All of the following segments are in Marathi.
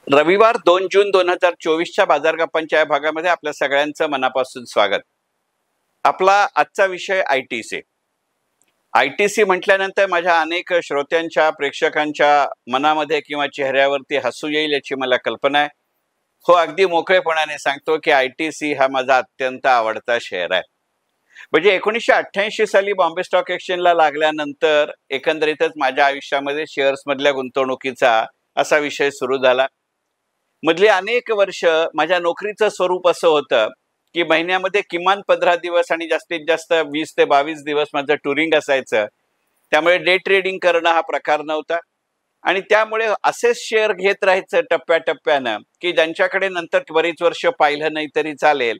रविवार 2 जून 2024च्या बाजार गप्पांच्या या भागामध्ये आपल्या सगळ्यांचं मनापासून स्वागत. आपला आजचा विषय आयटीसी. आयटीसी म्हटल्यानंतर माझ्या अनेक श्रोत्यांच्या प्रेक्षकांच्या मनामध्ये किंवा चेहऱ्यावरती हसू येईल याची मला कल्पना आहे. हो, अगदी मोकळेपणाने सांगतो की आयटीसी हा माझा अत्यंत आवडता शेअर आहे. म्हणजे 1988 साली बॉम्बे स्टॉक एक्सचेंजला लागल्यानंतर एकंदरीतच माझ्या आयुष्यामध्ये शेअर्स मधल्या गुंतवणुकीचा असा विषय सुरू झाला. मधली अनेक वर्ष माझ्या नोकरीचं स्वरूप असं होतं की महिन्यामध्ये किमान 15 दिवस आणि जास्तीत जास्त 20 ते 22 दिवस माझं टुरिंग असायचं. त्यामुळे डे ट्रेडिंग करणं हा प्रकार नव्हता आणि त्यामुळे असेच शेअर घेत राहायचं टप्प्याटप्प्यानं की ज्यांच्याकडे नंतर बरीच वर्ष पाहिलं नाही तरी चालेल.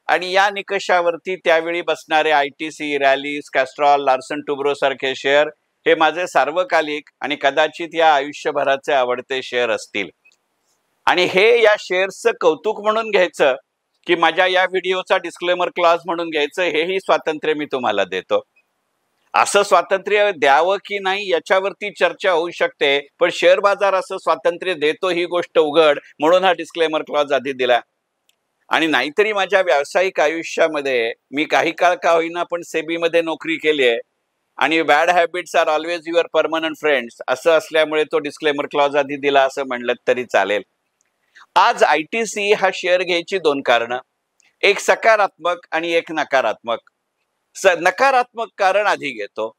आणि या निकषावरती त्यावेळी बसणारे ITC, Rallis, Castrol, Larsen Toubro सारखे शेअर हे माझे सार्वकालिक आणि कदाचित या आयुष्यभराचे आवडते शेअर असतील. आणि हे या शेअर्सचं कौतुक म्हणून घ्यायचं की माझ्या या व्हिडिओचा डिस्क्लेमर क्लॉज म्हणून घ्यायचं, हेही स्वातंत्र्य मी तुम्हाला देतो. असं स्वातंत्र्य द्यावं की नाही याच्यावरती चर्चा होऊ शकते, पण शेअर बाजार असं स्वातंत्र्य देतो ही गोष्ट उघड, म्हणून हा डिस्क्लेमर क्लॉज आधी दिला. आणि नाहीतरी माझ्या व्यावसायिक आयुष्यामध्ये मी काही काळ का होईना पण सेबीमध्ये नोकरी केली आहे आणि bad habits are always your permanent friends असं असल्यामुळे तो डिस्क्लेमर क्लॉज आधी दिला असं म्हणलं तरी चालेल. आज आयटीसी हा शेअर घ्यायची दोन कारणं, एक सकारात्मक आणि एक नकारात्मक. नकारात्मक कारण आधी घेतो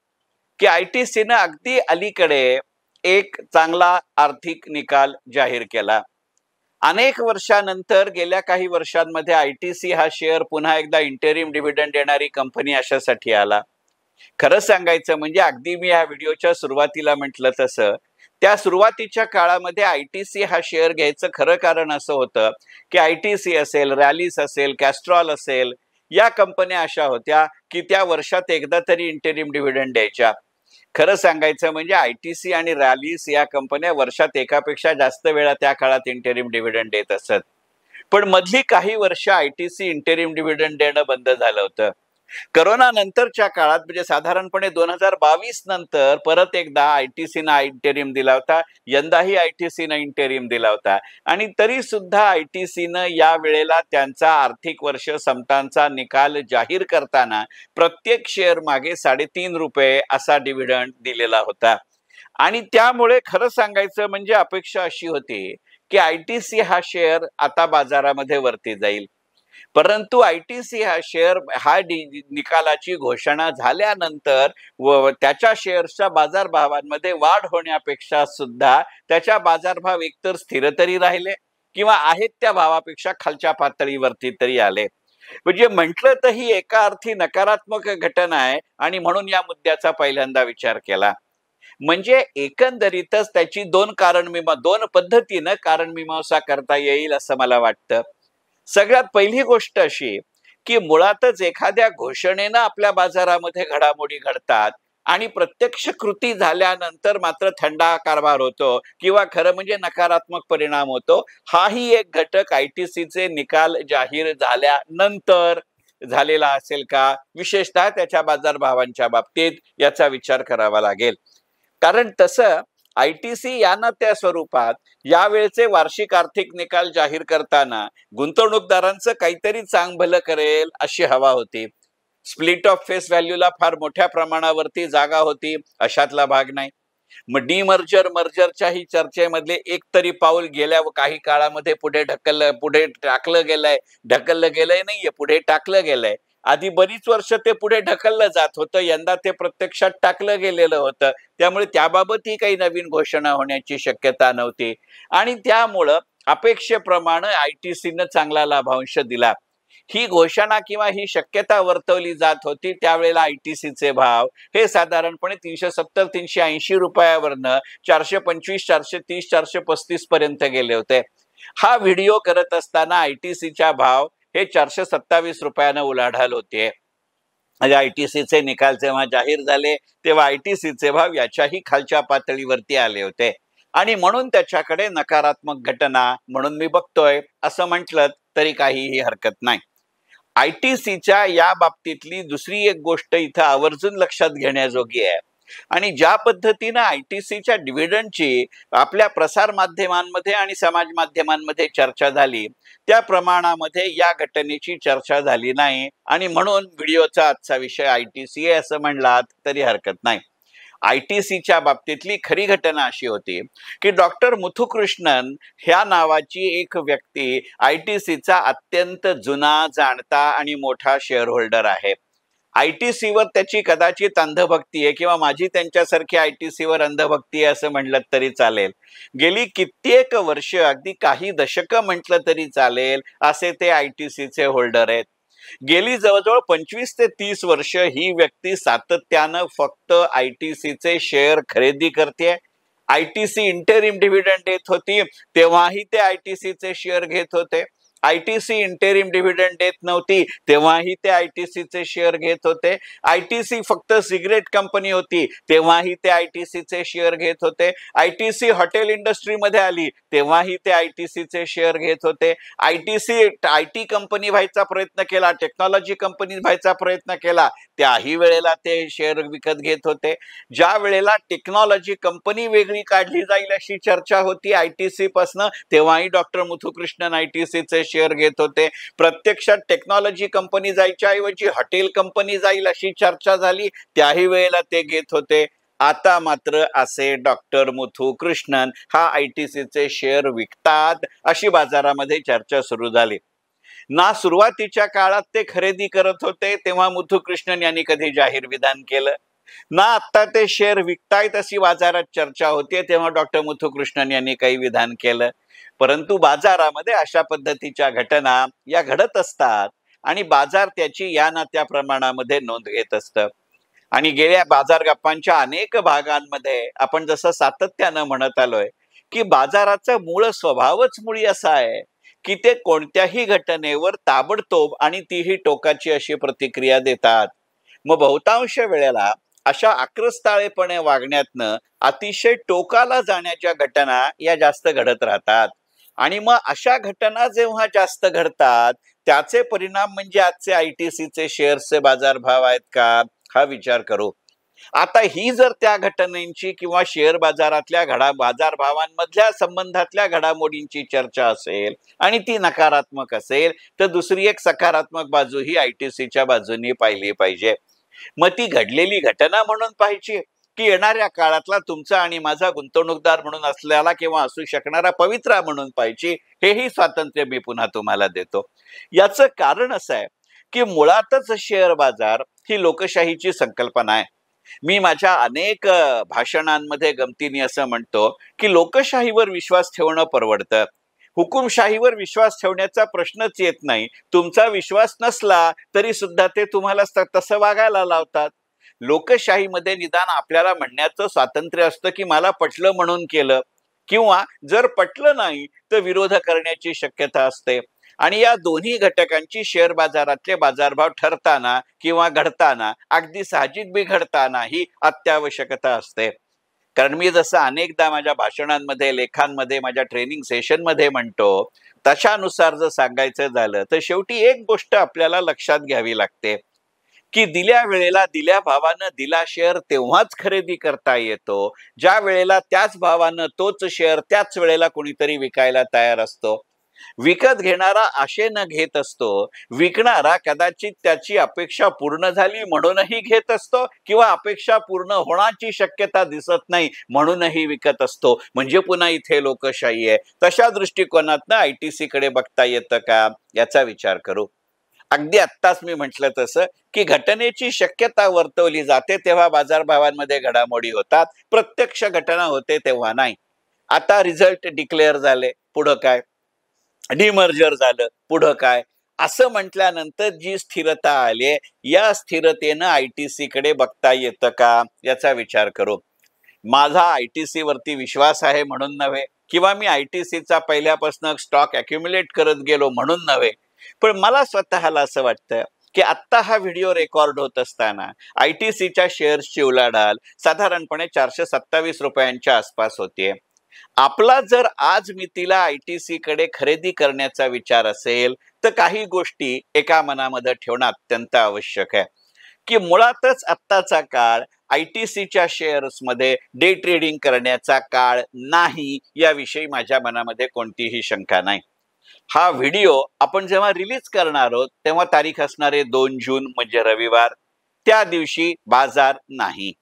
की आयटीसीनं अगदी अलीकडे एक चांगला आर्थिक निकाल जाहीर केला. अनेक वर्षानंतर गेल्या काही वर्षांमध्ये आयटीसी हा शेअर पुन्हा एकदा इंटरिम डिव्हिडंड देणारी कंपनी अशासाठी आला. खरं सांगायचं म्हणजे अगदी मी या व्हिडिओच्या सुरुवातीला म्हटलं तसं त्या सुरुवातीच्या काळामध्ये आयटीसी हा शेअर घ्यायचं खरं कारण असं होतं की आयटीसी असेल, रॅलीस असेल, कॅस्ट्रॉल असेल, या कंपन्या अशा होत्या की त्या वर्षात एकदा तरी इंटरिम डिव्हिडंड द्यायच्या. खरं सांगायचं म्हणजे आयटीसी आणि रॅलीस या कंपन्या वर्षात एकापेक्षा जास्त वेळा त्या काळात इंटरिम डिव्हिडंड देत असत. पण मधली काही वर्ष आयटीसी इंटरिम डिव्हिडंड देणं बंद झालं होतं. करोना नंतरच्या काळात म्हणजे साधारणपणे 2022 नंतर परत एकदा आयटीसीनं इंटरिम दिला होता. यंदाही आयटीसीनं इंटरिम दिला होता आणि तरी सुद्धा आयटीसीनं या वेळेला त्यांचा आर्थिक वर्ष संपताचा निकाल जाहीर करताना प्रत्येक शेअर मागे 3.5 रुपये असा डिव्हिडंड दिलेला होता. आणि त्यामुळे खरं सांगायचं म्हणजे अपेक्षा अशी होती की आयटीसी हा शेअर आता बाजारामध्ये वरती जाईल. परंतु आयटीसी हा शेअर निकालाची घोषणा झाल्यानंतर व त्याच्या शेअर्सच्या बाजारभावांमध्ये वाढ होण्यापेक्षा सुद्धा त्याच्या बाजारभाव एकतर स्थिर तरी राहिले किंवा आहेत त्या भावापेक्षा खालच्या पातळीवरती तरी आले. म्हणजे म्हटलं तर ही एका अर्थी नकारात्मक घटना आहे आणि म्हणून या मुद्द्याचा पहिल्यांदा विचार केला. म्हणजे एकंदरीतच त्याची दोन पद्धतीनं कारण मीमांसा करता येईल असं मला वाटतं. सगळ्यात पहिली गोष्ट अशी की मुळातच एखाद्या घोषणेनं आपल्या बाजारामध्ये घडामोडी घडतात आणि प्रत्यक्ष कृती झाल्यानंतर मात्र थंडा कारभार होतो किंवा खरं म्हणजे नकारात्मक परिणाम होतो. हाही एक घटक आयटीसीचे निकाल जाहीर झाल्यानंतर झालेला असेल का, विशेषतः त्याच्या बाजारभावांच्या बाबतीत याचा विचार करावा लागेल. कारण तसं आयटीसी यानं त्या स्वरूपात यावेळचे वार्षिक आर्थिक निकाल जाहीर करताना गुंतवणूकदारांचं काहीतरी चांग भलं करेल अशी हवा होती. स्प्लिट ऑफ फेस व्हॅल्यूला फार मोठ्या प्रमाणावरती जागा होती अशातला भाग नाही. मग मर्जरच्याही चर्चेमधले एक तरी पाऊल गेल्या काही काळामध्ये पुढे टाकलं गेलंय नाहीये, पुढे टाकलं गेलंय. आधी बरीच वर्ष ते पुढे ढकललं जात होतं, यंदा ते प्रत्यक्षात टाकलं गेलेलं होतं. त्यामुळे त्याबाबतही काही नवीन घोषणा होण्याची शक्यता नव्हती आणि त्यामुळं अपेक्षेप्रमाणे आयटीसीनं चांगला लाभांश दिला. ही घोषणा किंवा ही शक्यता वर्तवली जात होती. त्यावेळेला आयटीसीचे भाव हे साधारणपणे 370-380 रुपयावरनं 425, 430, 435 पर्यंत गेले होते. हा व्हिडिओ करत असताना आयटीसीच्या भाव हे 427 रुपयानं उलाढाल होते. म्हणजे आयटीसीचे निकाल जेव्हा जाहीर झाले तेव्हा आयटीसीचे भाव याच्याही खालच्या पातळीवरती आले होते आणि म्हणून त्याच्याकडे नकारात्मक घटना म्हणून मी बघतोय असं म्हटलं तरी काहीही हरकत नाही. आयटीसीच्या या बाबतीतली दुसरी एक गोष्ट इथं आवर्जून लक्षात घेण्याजोगी आहे आणि ज्या पद्धतीनं ITCच्या डिव्हिडंडची आपल्या प्रसार माध्यमांमध्ये आणि समाज माध्यमांमध्ये चर्चा झाली, त्या प्रमाणामध्ये या घटनेची चर्चा झाली नाही आणि म्हणून व्हिडिओचा आजचा विषय ITC आहे असं म्हणलात तरी हरकत नाही. ITCच्या बाबतीतली खरी घटना अशी होती की डॉक्टर मुथुकृष्णन ह्या नावाची एक व्यक्ती ITCचा अत्यंत जुना, जाणता आणि मोठा शेअर होल्डर आहे. ITCवर त्याची कदाचित अंधभक्ती आहे किंवा माझी त्यांच्यासारखी ITCवर अंधभक्ती आहे असं म्हटलं तरी चालेल. गेली कित्येक वर्ष, अगदी काही दशकं म्हटलं तरी चालेल, असे ते ITCचे होल्डर आहेत. गेली जवळजवळ 25 ते 30 वर्ष ही व्यक्ती सातत्यानं फक्त ITCचे शेअर खरेदी करते. ITC इंटरिम डिव्हिडंड देत होती तेव्हाही ते ITCचे शेअर घेत होते. ITC इंटरिम डिव्हिडंड देत नव्हती तेव्हाही ते ITCचे शेअर घेत होते. ITC फक्त सिगरेट कंपनी होती तेव्हाही ते ITCचे शेअर घेत होते. ITC हॉटेल इंडस्ट्रीमध्ये आली तेव्हाही ते ITCचे शेअर घेत होते. ITC IT कंपनी व्हायचा प्रयत्न केला, टेक्नॉलॉजी कंपनी व्हायचा प्रयत्न केला, त्याही वेळेला ते शेअर विकत घेत होते. ज्या वेळेला टेक्नॉलॉजी कंपनी वेगळी काढली जाईल अशी चर्चा होती ITC पासनं, तेव्हाही डॉक्टर मुथुकृष्णन ITCचे शेअर घेत होते. प्रत्यक्षात टेक्नॉलॉजी कंपनी जायच्या ऐवजी हॉटेल कंपनी जाईल अशी चर्चा झाली, त्याही वेळेला ते घेत होते. आता मात्र असे डॉक्टर मुथुकृष्णन हा ITCचे शेअर विकतात अशी बाजारामध्ये चर्चा सुरू झाली. ना सुरुवातीच्या काळात ते खरेदी करत होते तेव्हा मुथुकृष्णन यांनी कधी जाहीर विधान केलं, ना आता ते शेअर विकतायत अशी बाजारात चर्चा होते तेव्हा डॉक्टर मुथुकृष्णन यांनी काही विधान केलं. परंतु बाजारामध्ये अशा पद्धतीच्या घटना या घडत असतात आणि बाजार त्याची या ना त्या प्रमाणामध्ये नोंद घेत असतं. आणि गेल्या बाजार गप्पांच्या अनेक भागांमध्ये आपण जसं सातत्यानं म्हणत आलोय की बाजाराचा मूळ स्वभावच मुळी असा आहे की ते कोणत्याही घटनेवर ताबडतोब आणि तीही टोकाची अशी प्रतिक्रिया देतात. मग बहुतांश वेळेला अशा आक्रस्ताळेपणे वागण्यातनं अतिशय टोकाला जाण्याच्या घटना या जास्त घडत राहतात. आणि मग अशा घटना जेव्हा जास्त घडतात त्याचे परिणाम म्हणजे आजचे ITCचे शेअर्सचे बाजारभाव आहेत का, हा विचार करू. आता ही जर त्या घटनांची किंवा शेअर बाजारातल्या बाजारभावांमधल्या संबंधातल्या घडामोडींची चर्चा असेल आणि ती नकारात्मक असेल तर दुसरी एक सकारात्मक बाजू ही ITCच्या बाजूनी पाहिली पाहिजे. मग ती घडलेली घटना म्हणून पाहिजे की येणाऱ्या काळातला तुमचा आणि माझा गुंतवणूकदार म्हणून असलेला किंवा असू शकणारा पवित्रा म्हणून पाहिजे, हेही स्वातंत्र्य मी पुन्हा तुम्हाला देतो. याचं कारण असं आहे की मुळातच शेअर बाजार ही लोकशाहीची संकल्पना आहे. मी माझ्या अनेक भाषणांमध्ये गमतीने असं म्हणतो की लोकशाहीवर विश्वास ठेवणं परवडतं, हुकुमशाहीवर विश्वास ठेवण्याचा प्रश्नच येत नाही. तुमचा विश्वास नसला तरी सुद्धा ते तुम्हाला तसं वागायला लावतात. लोकशाहीमध्ये निदान आपल्याला म्हणण्याचं स्वातंत्र्य असतं की मला पटलं म्हणून केलं, किंवा जर पटलं नाही तर विरोध करण्याची शक्यता असते. आणि या दोन्ही घटकांची शेअर बाजारातले बाजारभाव ठरताना किंवा घडताना, अगदी साहजिक बिघडताना ही अत्यावश्यकता असते. कारण मी जसं अनेकदा माझ्या भाषणांमध्ये, लेखांमध्ये, माझ्या ट्रेनिंग सेशनमध्ये म्हणतो, तशानुसार जर सांगायचं झालं तर शेवटी एक गोष्ट आपल्याला लक्षात घ्यावी लागते की दिल्या वेळेला दिल्या भावानं दिला शेअर तेव्हाच खरेदी करता येतो ज्या वेळेला त्याच भावानं तोच शेअर त्याच वेळेला कोणीतरी विकायला तयार असतो. विकत घेणारा आशेनं घेत असतो, विकणारा कदाचित त्याची अपेक्षा पूर्ण झाली म्हणूनही घेत असतो किंवा अपेक्षा पूर्ण होण्याची शक्यता दिसत नाही म्हणूनही विकत असतो. म्हणजे पुन्हा इथे लोकशाही आहे. तशा दृष्टिकोनातनं ITC कडे बघता येतं का, याचा विचार करू. अगदी आत्ताच मी म्हटलं तसं की घटनेची शक्यता वर्तवली जाते तेव्हा बाजारभावांमध्ये घडामोडी होतात, प्रत्यक्ष घटना होते तेव्हा नाही. आता रिझल्ट डिक्लेअर झाले, पुढं काय, डिमर्जर झालं, पुढं काय, असं म्हटल्यानंतर जी स्थिरता आली, या स्थिरतेनं ITC कडे बघता येतं का, याचा विचार करू. माझा ITC वरती विश्वास आहे म्हणून नव्हे, किंवा मी ITCचा पहिल्यापासून स्टॉक अक्युम्युलेट करत गेलो म्हणून नव्हे, पण मला स्वतःला असं वाटतं की आत्ता हा व्हिडिओ रेकॉर्ड होत असताना ITCच्या शेअर्सची उलाढाल साधारणपणे 427 रुपयांच्या आसपास होतीये. आपला जर आज मितीला ITC कडे खरेदी करण्याचा विचार असेल तर काही गोष्टी एका मनामध्ये ठेवणं अत्यंत आवश्यक आहे की मुळातच आत्ताचा काळ ITCच्या शेअर्समध्ये डे ट्रेडिंग करण्याचा काळ नाही, याविषयी माझ्या मनामध्ये कोणतीही शंका नाही. हा व्हिडिओ आपण जेव्हा रिलीज करणार आहोत तेव्हा तारीख असणारे 2 जून म्हणजे रविवार. त्या दिवशी बाजार नाही.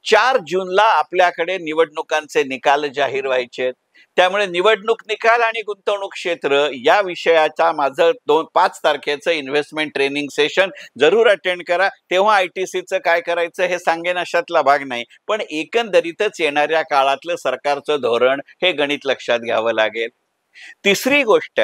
4 जूनला आपल्याकडे निवडणुकांचे निकाल जाहीर व्हायचे. त्यामुळे निवडणूक निकाल आणि गुंतवणूक क्षेत्र या विषयाचा माझं 5 तारखेचं इन्व्हेस्टमेंट ट्रेनिंग सेशन जरूर अटेंड करा. तेव्हा ITCचं काय करायचं हे सांगेन अशातला भाग नाही, पण एकंदरीतच येणाऱ्या काळातलं सरकारचं धोरण हे गणित लक्षात घ्यावं लागेल. तिसरी गोष्ट,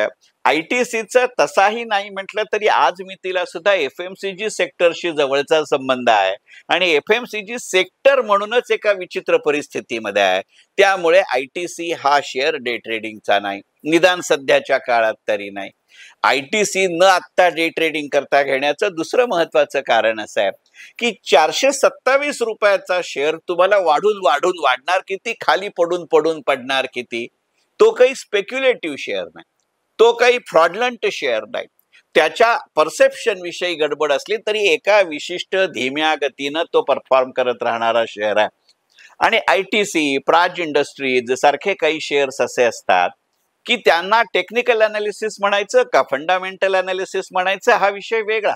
ITCचं तसाही नाही म्हटलं तरी आज मितीला सुद्धा FMCG सेक्टरशी जवळचा संबंध आहे आणि FMCG सेक्टर म्हणूनच एका विचित्र परिस्थितीमध्ये आहे. त्यामुळे ITC हा शेअर डे ट्रेडिंगचा नाही, निदान सध्याच्या काळात तरी नाही. ITC न आत्ता डे ट्रेडिंग करता घेण्याचं दुसरं महत्वाचं कारण असं आहे की 427 रुपयाचा शेअर तुम्हाला वाढणार किती, खाली पडून पडणार किती. तो काही स्पेक्युलेटिव्ह शेअर नाही, तो काही फ्रॉडलंट शेअर नाही. त्याच्या परसेप्शन विषयी गडबड असली तरी एका विशिष्ट धीम्या गतीनं तो परफॉर्म करत राहणारा शेअर आहे. आणि ITC, प्राज इंडस्ट्रीज सारखे काही शेअर्स असे असतात की त्यांना टेक्निकल अनालिसिस म्हणायचं का फंडामेंटल अनालिसिस म्हणायचं हा विषय वेगळा,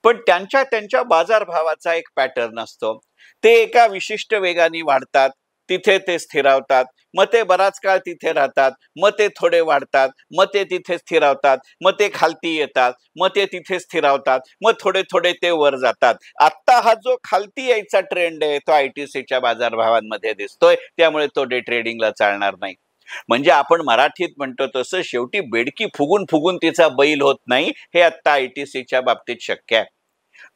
पण त्यांच्या बाजारभावाचा एक पॅटर्न असतो. ते एका विशिष्ट वेगाने वाढतात, तिथे ते स्थिरावतात, मग ते बराच काळ तिथे राहतात, मग ते थोडे वाढतात, मग ते तिथे स्थिरावतात, मग ते खालती येतात, मग ते तिथे स्थिरावतात, मग थोडे ते वर जातात. आता हा जो खालती यायचा ट्रेंड आहे तो ITCच्या बाजारभावांमध्ये दिसतोय. त्यामुळे तो डे ट्रेडिंगला चालणार नाही. म्हणजे आपण मराठीत म्हणतो तसं शेवटी बेडकी फुगून तिचा बैल होत नाही, हे आता ITCच्या बाबतीत शक्य आहे.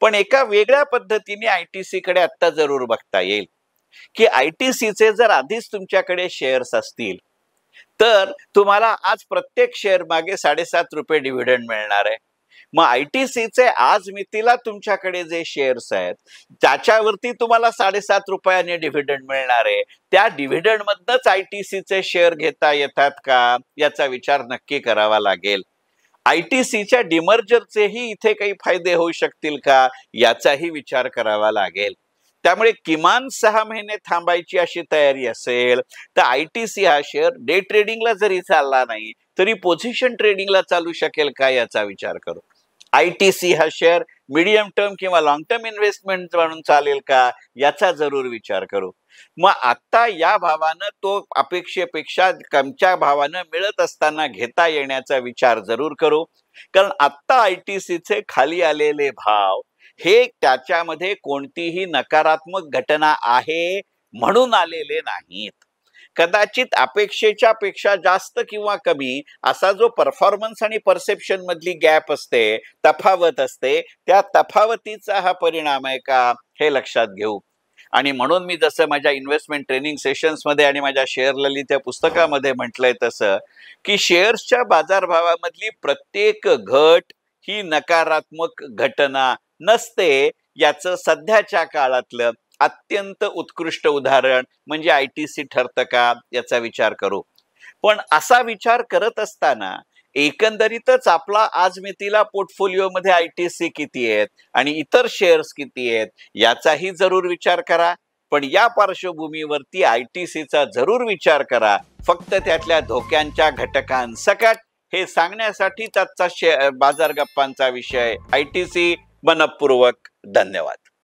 पण एका वेगळ्या पद्धतीने ITCकडे आता जरूर बघता येईल की ITCचे जर आधीच तुमच्याकडे शेअर्स असतील तर तुम्हाला आज प्रत्येक शेअर मागे 7.5 रुपये डिव्हिडंड मिळणार आहे. मग ITCचे आज मितीला तुमच्याकडे जे शेअर्स आहेत त्याच्यावरती तुम्हाला 7.5 रुपयाने डिव्हिडंड मिळणार आहे. त्या डिव्हिडंड मधनच ITCचे शेअर घेता येतात का याचा विचार नक्की करावा लागेल. ITCच्या डिमर्जरचेही इथे काही फायदे होऊ शकतील का याचाही विचार करावा लागेल. त्यामुळे किमान 6 महिने थांबायची अशी तयारी असेल तर ITC हा शेअर डे ट्रेडिंगला जरी चालला नाही तरी पोझिशन ट्रेडिंगला चालू शकेल का याचा विचार करू. ITC हा शेअर मीडियम टर्म किंवा लॉंग टर्म इन्व्हेस्टमेंट म्हणून चालेल का याचा जरूर विचार करू. मग आता या भावानं तो अपेक्षेपेक्षा कमच्या भावानं मिळत असताना घेता येण्याचा विचार जरूर करू. कारण आता ITCचे खाली आलेले भाव हे त्याच्यामध्ये कोणतीही नकारात्मक घटना आहे म्हणून आलेले नाहीत. कदाचित अपेक्षेच्या पेक्षा जास्त किंवा कमी असा जो परफॉर्मन्स आणि परसेप्शन मधली गॅप असते, तफावत असते, त्या तफावतीचा हा परिणाम आहे का हे लक्षात घेऊ. आणि म्हणून मी जसं माझ्या इन्व्हेस्टमेंट ट्रेनिंग सेशन्समध्ये आणि माझ्या शेअर ललित या पुस्तकामध्ये म्हटलंय तसं की शेअर्सच्या बाजारभावामधली प्रत्येक घट ही नकारात्मक घटना नसते. याचं सध्याच्या काळातलं अत्यंत उत्कृष्ट उदाहरण म्हणजे ITC ठरतं का याचा विचार करू. पण असा विचार करत असताना एकंदरीतच आपला आज मितीला पोर्टफोलिओमध्ये ITC किती आहेत आणि इतर शेअर्स किती आहेत याचाही जरूर विचार करा. पण या पार्श्वभूमीवरती ITCचा जरूर विचार करा. फक्त त्यातल्या धोक्यांच्या घटकांसकट हे सांगण्यासाठी आजचा बाजार गप्पांचा विषय ITC. मनपूर्वक धन्यवाद.